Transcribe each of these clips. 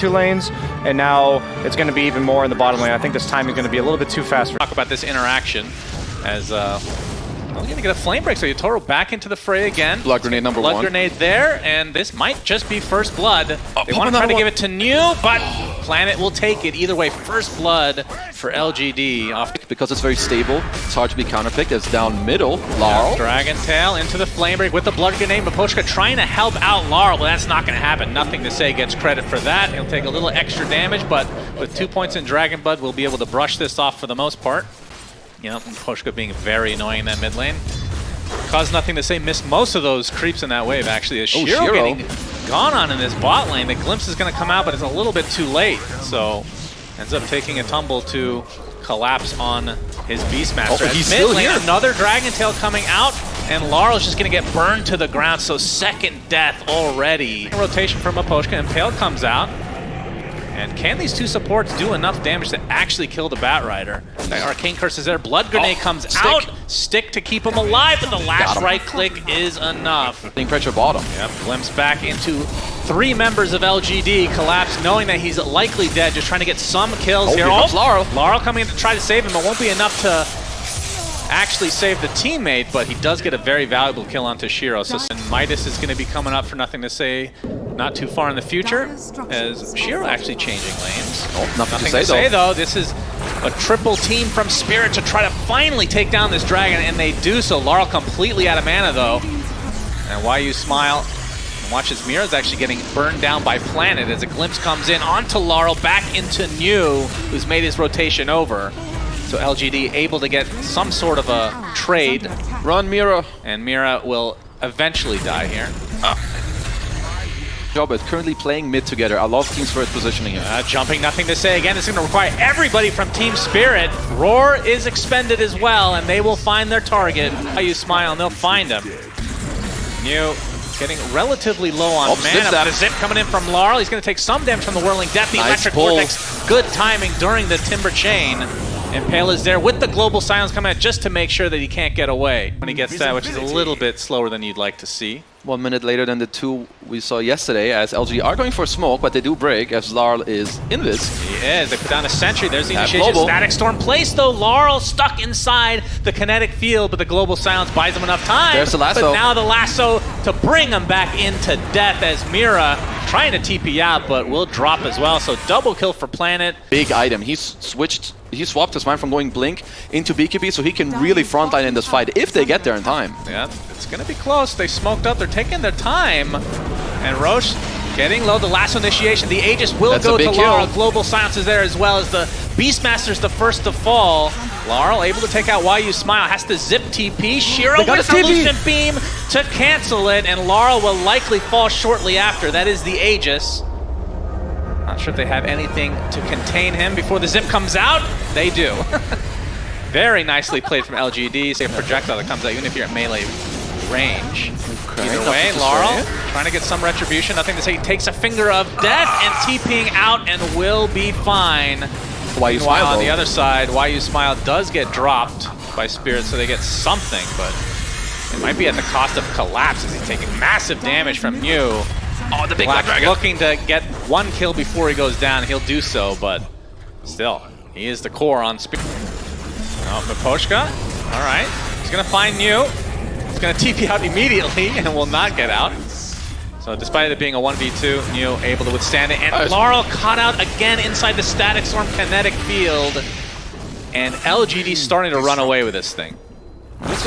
two lanes, and now it's going to be even more in the bottom lane. I think this time is going to be a little bit too fast. Talk about this interaction as only going to get a flame break, so Yotaro back into the fray again. Blood grenade number one. Blood grenade there, and this might just be first blood. They want to try to give it to New, but Planet will take it. Either way, first blood for LGD. Off because it's very stable. It's hard to be counterpicked. It's down middle. Laurel. Dragon Tail into the flame break with the blood grenade. Miposhka trying to help out Laurel, but that's not going to happen. Nothing to say gets credit for that. He'll take a little extra damage, but with 2 points in Dragon Blood, we'll be able to brush this off for the most part. You know, Miposhka being very annoying in that mid lane. Caused Nothing to Say missed most of those creeps in that wave, actually. As Shiro getting gone on in this bot lane. The glimpse is going to come out, but it's a little bit too late. So, ends up taking a tumble to collapse on his Beastmaster. He's still here. Another Dragon Tail coming out, and Laurel's just going to get burned to the ground. So, second death already. Rotation from Miposhka, and Pale comes out. And can these two supports do enough damage to actually kill the Batrider? The Arcane Curse is there. Blood Grenade comes out. Stick to keep him alive, but the last right click is enough. Being pressure bottom. Yep, glimpse back into 3 members of LGD. Collapse, knowing that he's likely dead, just trying to get some kills here. Laurel. Laurel coming in to try to save him. It won't be enough to actually save the teammate, but he does get a very valuable kill onto Shiro. So Midas is going to be coming up for Nothing to Say not too far in the future, as Shiro actually changing lanes. Nothing to say though. This is a triple team from Spirit to try to finally take down this dragon, and they do so. Laurel completely out of mana though. And Why You Smile watches Mira's actually getting burned down by Planet as a glimpse comes in onto Laurel, back into New, who's made his rotation over. So LGD able to get some sort of a trade. Run, Mira. And Mira will eventually die here. Job is currently playing mid together. I love Team Spirit's positioning here. Jumping Nothing to Say again. It's going to require everybody from Team Spirit. Roar is expended as well, and they will find their target. How You Smile, and they'll find him. New getting relatively low on mana, but a zip coming in from Laurel. He's going to take some damage from the Whirling Death. The Electric Vortex, good timing during the Timber Chain. And Pale is there with the Global Silence coming out just to make sure that he can't get away when he gets that, which is a little bit slower than you'd like to see. 1 minute later than the 2 we saw yesterday, as LG are going for smoke, but they do break as Laurel is in this. He is. They put down a sentry. There's the initiation. Static Storm placed though. Laurel stuck inside the kinetic field, but the Global Silence buys him enough time. There's the lasso. But now the lasso to bring him back into death as Mira trying to TP out, but will drop as well. So double kill for Planet. Big item. He swapped his mind from going Blink into BKB, so he can really frontline in this fight if they get there in time. Yeah, it's going to be close. They smoked up. They're taking their time. And Roche getting low. The lasso initiation. The Aegis will go to Laurel. Global Silence is there as well as the Beastmaster's the first to fall. Laurel able to take out Why You Smile. Has to zip TP. Shiro with the Lucent Beam to cancel it. And Laurel will likely fall shortly after. That is the Aegis. Not sure if they have anything to contain him before the zip comes out. They do. Very nicely played from LGD. Say a projectile that comes out even if you're at melee range. Either way, Laurel trying to get some retribution. Nothing to Say. He takes a finger of death and TPing out and will be fine. Why You Smile on the other side, Why You Smile does get dropped by Spirit, so they get something, but it might be at the cost of Collapse as he's taking massive damage from Mew. Oh, the big Black dragon. looking to get 1 kill before he goes down. He'll do so, but still, he is the core on Spirit. Oh, Miposhka. All right. He's going to find Mew. He's going to TP out immediately and will not get out. So despite it being a 1v2, Mew able to withstand it. And Laurel caught out again inside the Static Storm kinetic field. And LGD starting to run away with this thing. It's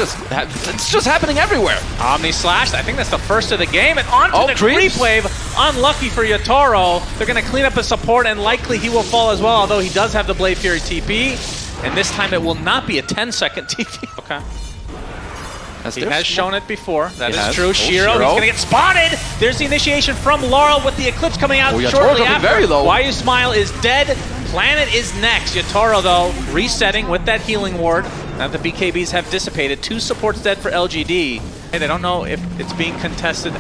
just happening everywhere. Omni Slash, I think that's the first of the game. And onto the creep wave. Unlucky for Yotaro. They're going to clean up his support, and likely he will fall as well, although he does have the Blade Fury TP. And this time it will not be a 10-second TP. Okay. He has shown it before. That is true. Shiro, he's going to get spotted. There's the initiation from Laurel with the Eclipse coming out shortly after. Very low. Why You Smile is dead. Planet is next. Yotaro, though, resetting with that healing ward. Now the BKBs have dissipated. 2 supports dead for LGD. Hey, they don't know if it's being contested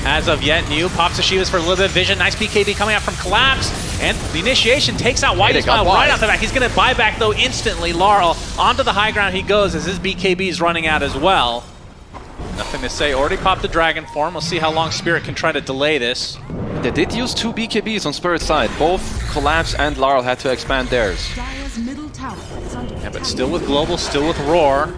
as of yet. New pops the Shivas for a little bit of vision. Nice BKB coming out from Collapse. And the initiation takes out Why You Smile right off the back. He's going to buy back, though, instantly. Laurel onto the high ground he goes as his BKB is running out as well. Nothing to Say. Already popped the Dragon form. We'll see how long Spirit can try to delay this. They did use 2 BKBs on Spirit's side. Both Collapse and Larl had to expand theirs. Yeah, but still with Global, still with Roar.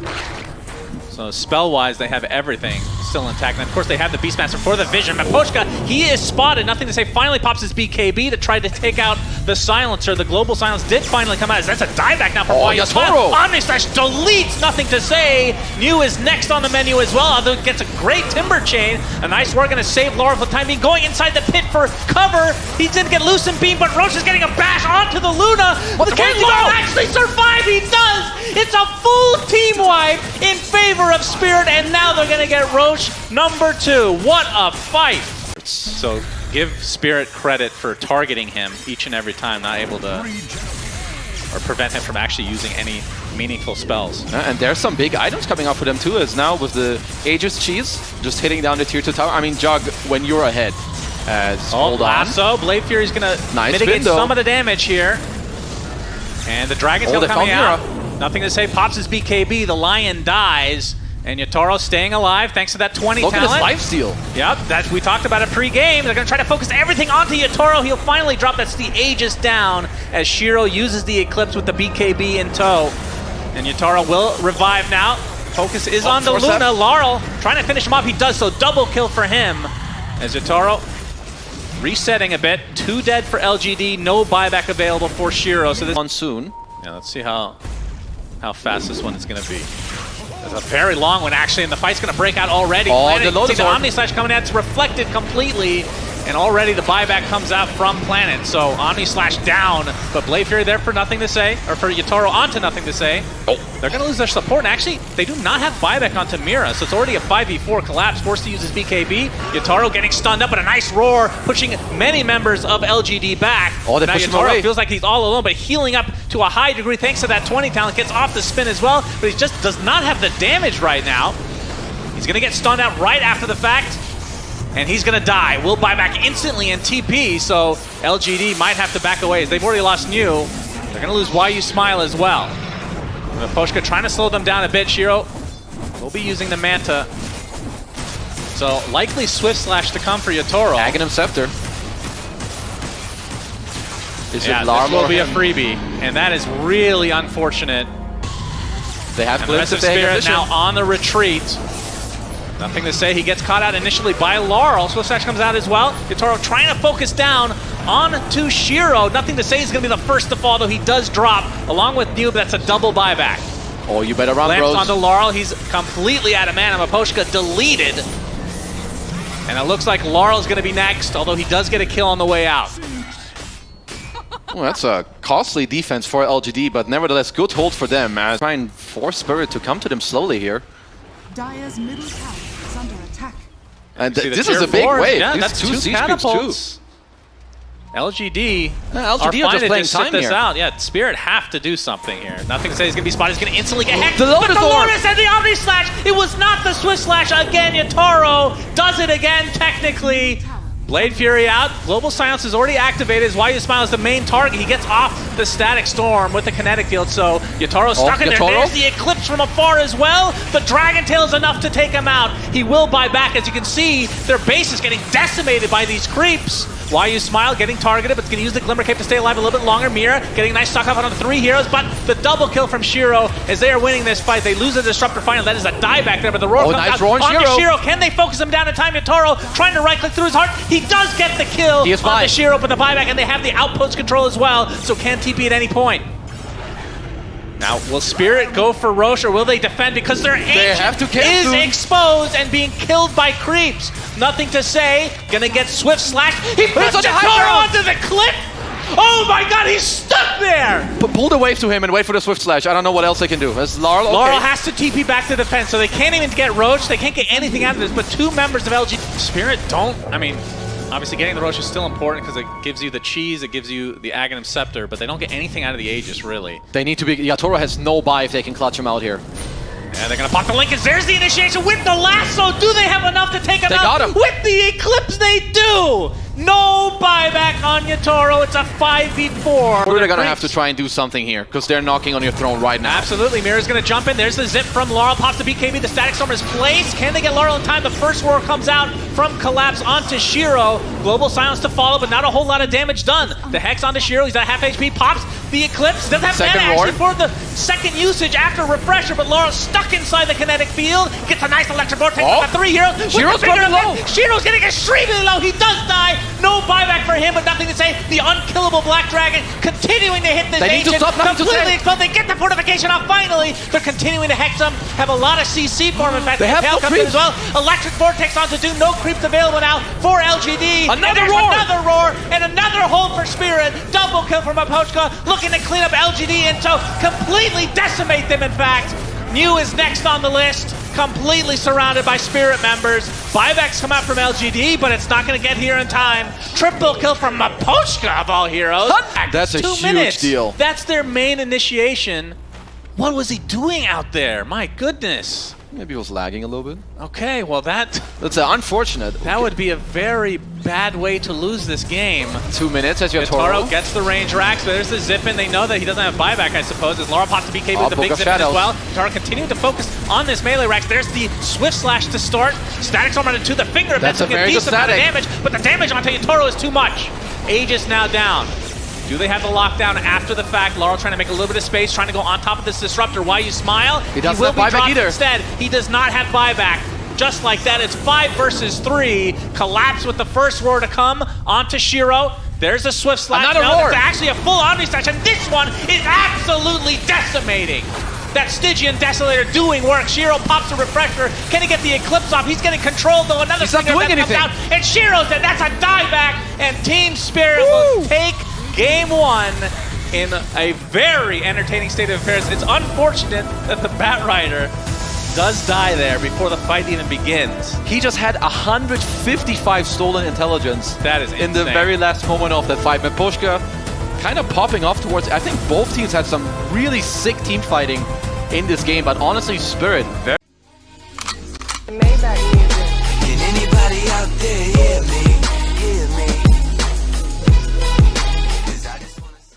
So spell-wise, they have everything still intact. And of course, they have the Beastmaster for the vision. Maposhka, he is spotted. Nothing to say. Finally pops his BKB to try to take out the Silencer. The Global Silence did finally come out. That's a dieback now for Yatoro. Omnislash deletes. Nothing to say. New is next on the menu as well. Although gets a great Timber Chain. A nice work going to save Laura for the time being. Going inside the pit for cover. He didn't get Lucent Beam, but Roche is getting a bash onto the Luna. Can Laura actually survive? He does. It's a full team wipe in favor of Spirit, and now they're going to get Roche number 2. What a fight! So give Spirit credit for targeting him each and every time, not able to, or prevent him from actually using any meaningful spells. And there's some big items coming up for them too, as now with the Aegis Cheese, just hitting down the tier 2 tower. I mean, Jug, when you're ahead, hold on. Lasso, Blade Fury's going to mitigate some of the damage here. And the Dragon's coming out. Nothing to say. Pops his BKB. The Lion dies. And Yatoro staying alive thanks to that 20 Look talent. at his lifesteal. Yep, we talked about it pre-game. They're going to try to focus everything onto Yatoro. He'll finally drop that the Aegis down as Shiro uses the Eclipse with the BKB in tow. And Yatoro will revive now. Focus is on the Luna. Larl trying to finish him off. He does so. Double kill for him as Yatoro resetting a bit. 2 dead for LGD. No buyback available for Shiro. So this one soon. Yeah, let's see how fast this one is going to be. There's a very long one, actually, and the fight's going to break out already. The see the Omnislash coming out. It's reflected completely, and already the buyback comes out from Planet. So Omnislash down, but Blade Fury there for nothing to say, or for Yatoro onto nothing to say. They're going to lose their support, and actually, they do not have buyback onto Mira, so it's already a 5v4 collapse, forced to use his BKB. Yatoro getting stunned up, but a nice roar, pushing many members of LGD back. Now Yatoro feels like he's all alone, but healing up to a high degree thanks to that 20 talent, gets off the spin as well, but he just does not have the damage right now. He's going to get stunned out right after the fact, and he's going to die. Will buy back instantly in TP, so LGD might have to back away as they've already lost New. They're going to lose YU Smile as well. Poshka trying to slow them down a bit. Shiro will be using the Manta. So likely Swift Slash to come for Yatoro. Aghanim Scepter. This will be a freebie, and that is really unfortunate. They have the rest of Spirit now on the retreat. Nothing to say. He gets caught out initially by Larl. Swift Slash comes out as well. Yatoro trying to focus down onto Shiro. Nothing to say. He's going to be the first to fall, though he does drop along with Noob. That's a double buyback. Oh, you better run, Lamps onto Larl. He's completely out of mana. Maposhka deleted. And it looks like Larl's going to be next, although he does get a kill on the way out. Well, that's a costly defense for LGD, but nevertheless, good hold for them. Try and force Spirit to come to them slowly here. Dire's middle tower is under attack. And this is a big wave. Yeah, These that's 2 siege creeps catapults. LGD, LGD are are just playing sit time this here. out. Yeah, Spirit have to do something here. Nothing to say. He's going to be spotted. He's going to instantly get hacked. The But the Lotus Lotus and the Omni Slash. It was not the Swift Slash again. Yatoro does it again, technically. Blade Fury out. Global Silence is already activated. As YU Smile is the main target. He gets off the Static Storm with the Kinetic Field. So Yataro's stuck in there. There's the Eclipse from afar as well. The Dragon Tail is enough to take him out. He will buy back. As you can see, their base is getting decimated by these creeps. YU Smile getting targeted, but it's going to use the Glimmer Cape to stay alive a little bit longer. Mira getting a nice stock off on the 3 heroes, but the double kill from Shiro as they are winning this fight. They lose the Disruptor final. That is a dieback there, but the roar comes out onto Shiro. Can they focus him down in time? Yatoro trying to right-click through his heart. He does get the kill on the Shiro, but the buyback, and they have the outpost control as well, so can TP at any point. Now, will Spirit go for Roche, or will they defend because their agent is exposed and being killed by creeps? Nothing to say. Gonna get Swift Slash. He puts Yatoro onto the cliff. Oh my god, he's stuck there! Pull the wave to him and wait for the Swift Slash. I don't know what else they can do. As Larl has to TP back to defense, so they can't even get Roche. They can't get anything out of this, but 2 members of LG Spirit don't, I mean, obviously getting the Roche is still important because it gives you the cheese, it gives you the Aghanim Scepter, but they don't get anything out of the Aegis, really. They need to be... Yatoro has no buy if they can clutch him out here. Yeah, they're going to pop the Linkage. There's the initiation with the lasso. Do they have enough to take him out? Got him. With the Eclipse, they do! No buyback on Yatoro. It's a 5v4. We're gonna have to try and do something here because they're knocking on your throne right now. Absolutely. Mirror's gonna jump in. There's the zip from Laurel. Pops the BKB. The Static Storm is placed. Can they get Laurel in time? The first roar comes out from Collapse onto Shiro. Global Silence to follow, but not a whole lot of damage done. The Hex onto Shiro. He's at half HP. Pops the Eclipse. Doesn't have Second mana roar. actually for the second usage after Refresher, but Laurel's stuck inside the kinetic field. Gets a nice electric vortex with the 3 heroes. Shiro's dropping low. Shiro's getting extremely low. He does die. No buyback for him, but nothing to say. The unkillable Black Dragon continuing to hit this They need to agent. stop, nothing to Completely say. exposed. They get the fortification off finally. They're continuing to hex him. Have a lot of CC for him. In fact, They have Tail no comes in creeps. as well. Electric Vortex onto Doom. No creeps available now for LGD. Another and there's roar. Another roar and another hold for Spirit. Double kill from Apochka. Looking to clean up LGD and so completely decimate them, in fact. New is next on the list. Completely surrounded by Spirit members. Buybacks come out from LGD, but it's not going to get here in time. Triple kill from Mapochka of all heroes. That's a 2 huge minutes. deal. That's their main initiation. What was he doing out there? My goodness. Maybe he was lagging a little bit. Okay, well that's unfortunate. that would be a very bad way to lose this game. 2 minutes as your Toro Toro. gets the range racks, but there's the zip in. They know that he doesn't have buyback, I suppose, as Laura pops the BKB with the Book big of zip in as Shadows. well. Toro continuing to focus on this melee racks. There's the Swift Slash to start. Static Storm onto the finger. That's a get very good decent amount of static. damage, but the damage onto Toro is too much. Aegis now down. Do they have the lockdown after the fact? Laurel trying to make a little bit of space, trying to go on top of this disruptor. Why you smile? He doesn't will have be buyback dropped either. Instead, he does not have buyback. Just like that, it's 5 versus 3. Collapse with the first roar to come onto Shiro. There's a Swift Slash. Another No, roar. that's actually a full Omni Slash, and this one is absolutely decimating. That Stygian Desolator doing work. Shiro pops a Refresher. Can he get the Eclipse off? He's getting controlled, though. Another He's not finger doing that comes anything. out, and Shiro said that's a dieback, and Team Spirit will take Game 1 in a very entertaining state of affairs. It's unfortunate that the Bat Rider does die there before the fight even begins. He just had 155 stolen intelligence. That is in the insane. very last moment of that fight. Mapochka kind of popping off towards. I think both teams had some really sick team fighting in this game, but honestly, Spirit. Maybach.